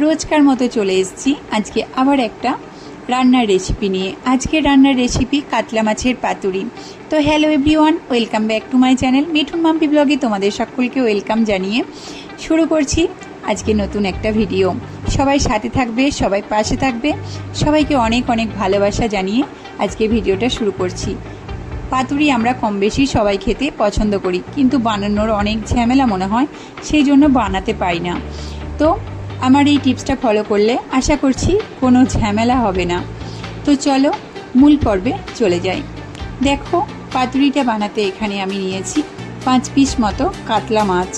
রোজকার মতো চলে এসেছি আজকে আবার একটা রান্নার রেসিপি নিয়ে। আজকে রান্নার রেসিপি কাতলা মাছের পাতুরি। তো hello everyone, welcome back to my channel Mithun Mampi ব্লগে তোমাদের সকলকে ওয়েলকাম জানিয়ে শুরু করছি আজকে নতুন একটা ভিডিও। সবাই সাথে থাকবে, সবাই পাশে থাকবে, সবাইকে অনেক অনেক ভালোবাসা জানিয়ে আজকে ভিডিওটা শুরু করছি। পাতুরি আমরা কম বেশি সবাই খেতে পছন্দ করি, কিন্তু বানানোর অনেক ঝামেলা মনে হয়, সেই জন্য বানাতে পারি না। তো আমার এই টিপসটা ফলো করলে আশা করছি কোনো ঝামেলা হবে না। তো চলো মূল পর্বে চলে যাই। দেখো, পাতুরিটা বানাতে এখানে আমি নিয়েছি 5 পিস মতো কাতলা মাছ।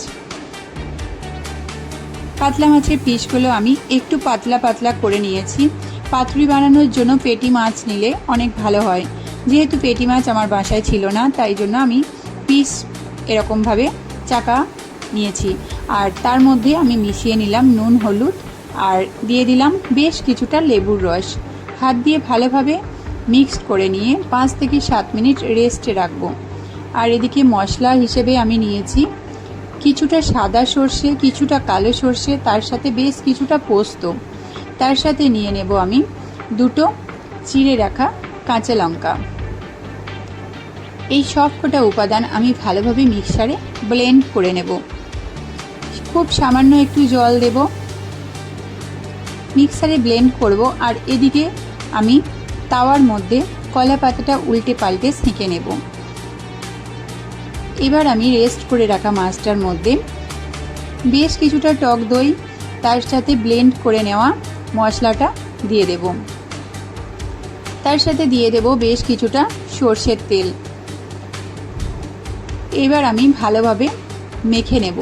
কাতলা মাছের পিসগুলো আমি একটু পাতলা পাতলা করে নিয়েছি। পাতুরি বানানোর জন্য পেটি মাছ নিলে অনেক ভালো হয়। যেহেতু পেটি মাছ আমার বাসায় ছিল না, তাই জন্য আমি পিস এরকমভাবে চাকা নিয়েছি। আর তার মধ্যে আমি মিশিয়ে নিলাম নুন, হলুদ, আর দিয়ে দিলাম বেশ কিছুটা লেবুর রস। হাত দিয়ে ভালোভাবে মিক্সড করে নিয়ে 5 থেকে 7 মিনিট রেস্টে রাখবো। আর এদিকে মশলা হিসেবে আমি নিয়েছি কিছুটা সাদা সর্ষে, কিছুটা কালো সর্ষে, তার সাথে বেশ কিছুটা পোস্ত। তার সাথে নিয়ে নেব আমি 2টো চিড়ে রাখা কাঁচা লঙ্কা। এই সব কটা উপাদান আমি ভালোভাবে মিক্সারে ব্লেন্ড করে নেব। খুব সামান্য একটু জল দেব, মিক্সারে ব্লেন্ড করব। আর এদিকে আমি তাওয়ার মধ্যে কলা পাতাটা উল্টে পাল্টে সেঁকে নেব। এবার আমি রেস্ট করে রাখা মাছটার মধ্যে বেশ কিছুটা টক দই, তার সাথে ব্লেন্ড করে নেওয়া মশলাটা দিয়ে দেব। তার সাথে দিয়ে দেব বেশ কিছুটা সর্ষের তেল। এবার আমি ভালোভাবে মেখে নেব।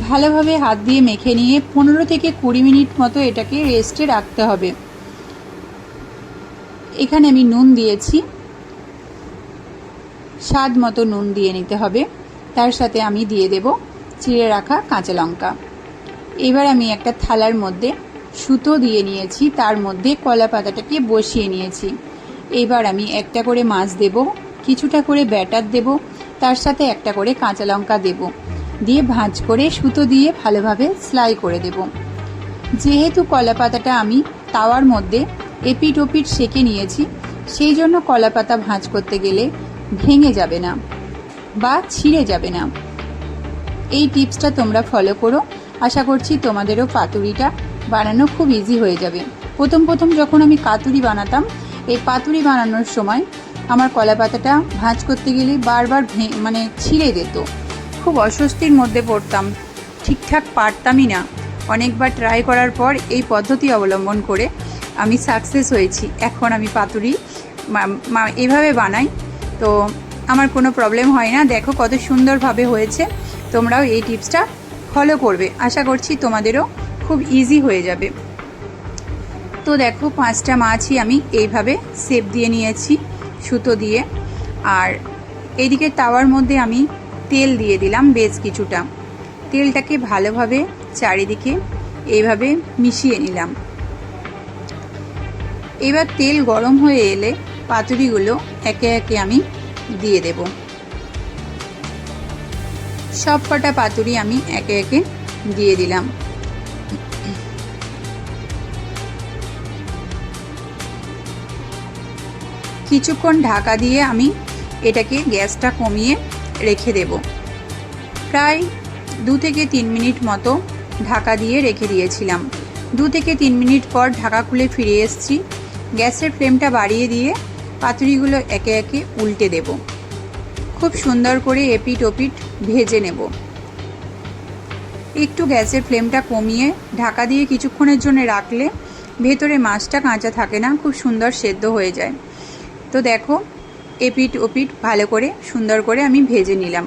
ভালোভাবে হাত দিয়ে মেখে নিয়ে 15 থেকে 20 মিনিট মতো এটাকে রেস্টে রাখতে হবে। এখানে আমি নুন দিয়েছি, স্বাদ মতো নুন দিয়ে নিতে হবে। তার সাথে আমি দিয়ে দেব চিড়ে রাখা কাঁচা লঙ্কা। এবার আমি একটা থালার মধ্যে সুতো দিয়ে নিয়েছি, তার মধ্যে কলা পাতাটাকে বসিয়ে নিয়েছি। এবার আমি একটা করে মাছ দেব, কিছুটা করে ব্যাটার দেব, তার সাথে একটা করে কাঁচা লঙ্কা দেব, দিয়ে ভাঁজ করে সুতো দিয়ে ভালোভাবে সেলাই করে দেব। যেহেতু কলা পাতাটা আমি তাওয়ার মধ্যে এপিট ওপিট সেঁকে নিয়েছি, সেই জন্য কলা পাতা ভাঁজ করতে গেলে ভেঙে যাবে না বা ছিঁড়ে যাবে না। এই টিপসটা তোমরা ফলো করো, আশা করছি তোমাদেরও পাতুরিটা বানানো খুব ইজি হয়ে যাবে। প্রথম যখন আমি পাতুরি বানাতাম, এই পাতুরি বানানোর সময় আমার কলা পাতাটা ভাঁজ করতে গেলে বারবার ছিঁড়ে যেত। খুব অস্বস্তির মধ্যে পড়তাম, ঠিকঠাক পারতামই না। অনেকবার ট্রাই করার পর এই পদ্ধতি অবলম্বন করে আমি সাকসেস হয়েছি। এখন আমি পাতুরি এভাবে বানাই, তো আমার কোনো প্রবলেম হয় না। দেখো কত সুন্দরভাবে হয়েছে। তোমরাও এই টিপসটা ফলো করবে, আশা করছি তোমাদেরও খুব ইজি হয়ে যাবে। তো দেখো, 5টা মাছই আমি এইভাবে শেপ দিয়ে নিয়েছি সুতো দিয়ে। আর এইদিকে তাওয়ার মধ্যে আমি তেল দিয়ে দিলাম বেশ কিছুটা। তেলটাকে ভালোভাবে চারিদিকে এইভাবে মিশিয়ে নিলাম। এবার তেল গরম হয়ে এলে পাতুরিগুলো একে একে আমি দিয়ে দেব। সব কটা পাতুরি আমি একে একে দিয়ে দিলাম। কিছুক্ষণ ঢাকা দিয়ে আমি এটাকে গ্যাসটা কমিয়ে রেখে দেব। প্রায় 2 থেকে 3 মিনিট মতো ঢাকা দিয়ে রেখে দিয়েছিলাম। 2 থেকে 3 মিনিট পর ঢাকা খুলে ফিরে এসেছি। গ্যাসের ফ্লেমটা বাড়িয়ে দিয়ে পাতুরিগুলো একে একে উল্টে দেব। খুব সুন্দর করে এপিট ওপিট ভেজে নেব। একটু গ্যাসের ফ্লেমটা কমিয়ে ঢাকা দিয়ে কিছুক্ষণের জন্য রাখলে ভেতরে মাছটা কাঁচা থাকে না, খুব সুন্দর সেদ্ধ হয়ে যায়। তো দেখো, এপিট ওপিট ভালো করে সুন্দর করে আমি ভেজে নিলাম।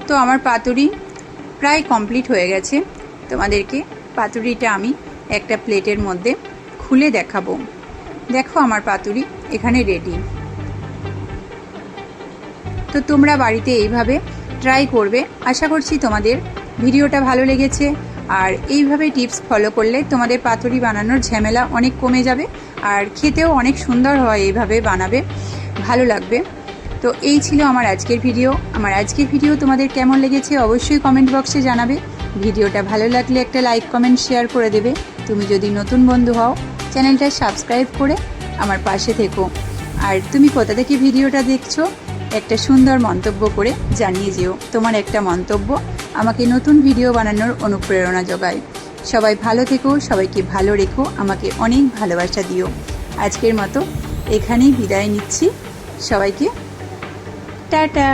তো আমার পাতুরি প্রায় কমপ্লিট হয়ে গেছে। তোমাদেরকে পাতুরিটা আমি একটা প্লেটের মধ্যে খুলে দেখাবো। দেখো, আমার পাতুরি এখানে রেডি। তো তোমরা বাড়িতে এইভাবে ট্রাই করবে। আশা করছি তোমাদের ভিডিওটা ভালো লেগেছে। আর এইভাবে টিপস ফলো করলে তোমাদের পাতুরি বানানোর ঝামেলা অনেক কমে যাবে, আর খেতেও অনেক সুন্দর হয়। এইভাবে বানাবে, ভালো লাগবে। তো এই ছিল আমার আজকের ভিডিও। আমার আজকের ভিডিও তোমাদের কেমন লেগেছে অবশ্যই কমেন্ট বক্সে জানাবে। ভিডিওটা ভালো লাগলে একটা লাইক কমেন্ট শেয়ার করে দেবে। তুমি যদি নতুন বন্ধু হও চ্যানেলটা সাবস্ক্রাইব করে আমার পাশে থেকো। আর তুমি কোথা থেকে ভিডিওটা দেখছো একটা সুন্দর মন্তব্য করে জানিয়ে যেও। তোমার একটা মন্তব্য আমাকে নতুন ভিডিও বানানোর অনুপ্রেরণা যোগায়। সবাই ভালো থেকো, সবাইকে ভালো রেখো, আমাকে অনেক ভালোবাসা দিও। আজকের মতো এখানেই বিদায় নিচ্ছি। সবাইকে টাটা।